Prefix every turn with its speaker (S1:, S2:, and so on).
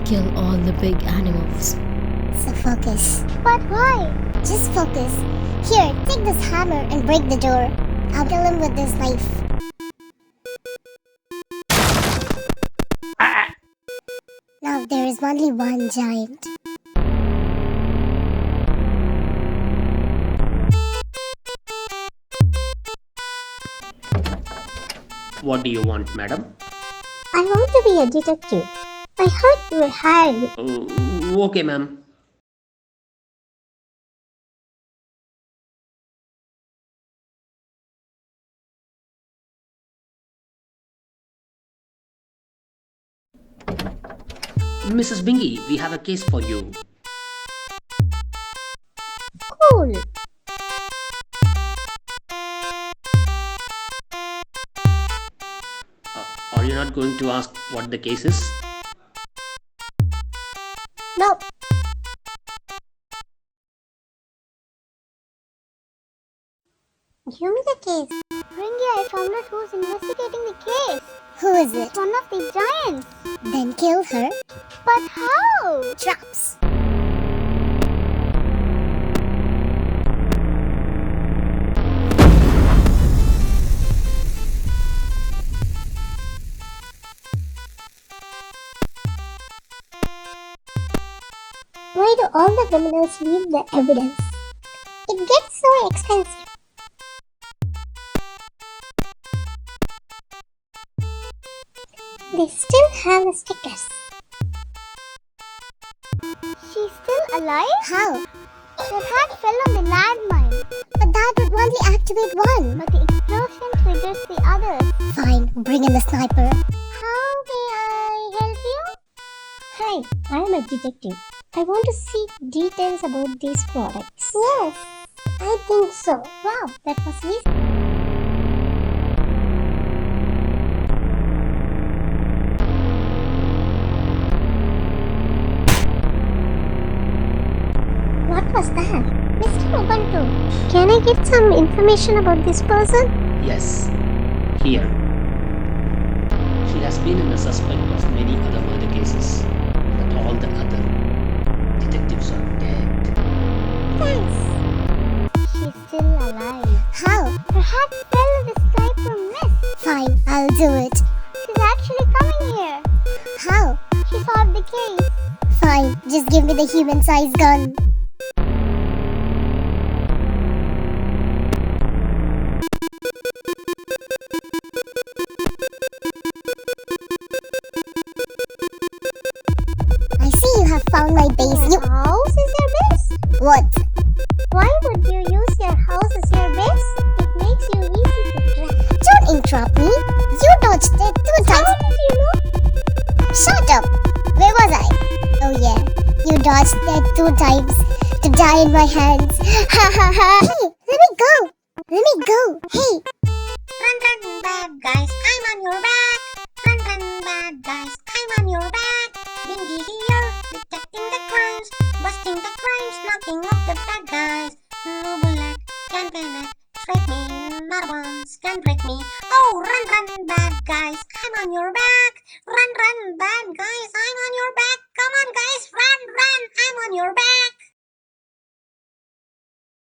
S1: kill all the big animals.
S2: So focus. But why? Just focus. Here, take this hammer and break the door. I'll kill him with this knife. Now there is only one giant.
S3: What do you want, madam?
S2: I want to be a detective. I heard you were hired.
S3: Okay, ma'am. Mrs. Bingi, we have a case for you.
S2: Cool.
S3: Are you not going to ask what the case is?
S2: Nope. Give me the case.
S4: Ringy, I found out who's investigating the case.
S2: Who is it?
S4: It's one of the giants.
S2: Then kill her.
S4: But how?
S2: Traps. Why do all the criminals leave the evidence? It gets so expensive. They still have the stickers.
S4: She's still alive?
S2: How?
S4: Her hat fell on the landmine.
S2: But that would only activate one.
S4: But the explosion triggers the others.
S2: Fine, bring in the sniper.
S4: How may I help you?
S2: Hi, I am a detective. I want to see details about these products. Yes, I think so. Wow, that was easy. What was that? Mr. Ubuntu, can I get some information about this person?
S3: Yes. Here. She has been in the suspect of many other murder cases, but all the other detectives are dead.
S2: Thanks.
S4: She's still alive.
S2: How?
S4: Her hat fell in the sniper mist.
S2: Fine, I'll do it.
S4: She's actually coming here.
S2: How?
S4: She solved the case.
S2: Fine, just give me the human-sized gun. I see you have found my base.
S4: Your house is your base?
S2: What?
S4: Why would you use your house as your base? It makes you easy to track.
S2: Don't interrupt me. You dodged it 2
S4: How
S2: times.
S4: did you know?
S2: Shut up. Where was I? Oh yeah, you dodged that 2 times to die in my hands. Ha ha ha. Hey, let me go. Let me go. Hey.
S4: Run, run, bad guys, I'm on your back. Run, run, bad guys, I'm on your back. Bingi here, detecting the crimes, busting the crimes, knocking off the bad guys. No bullet can penetrate me, not once can break me. Oh, run, run, bad guys, I'm on your back. Run, run, bad guys, I'm on your back. Come on, guys, run, run, I'm on your back.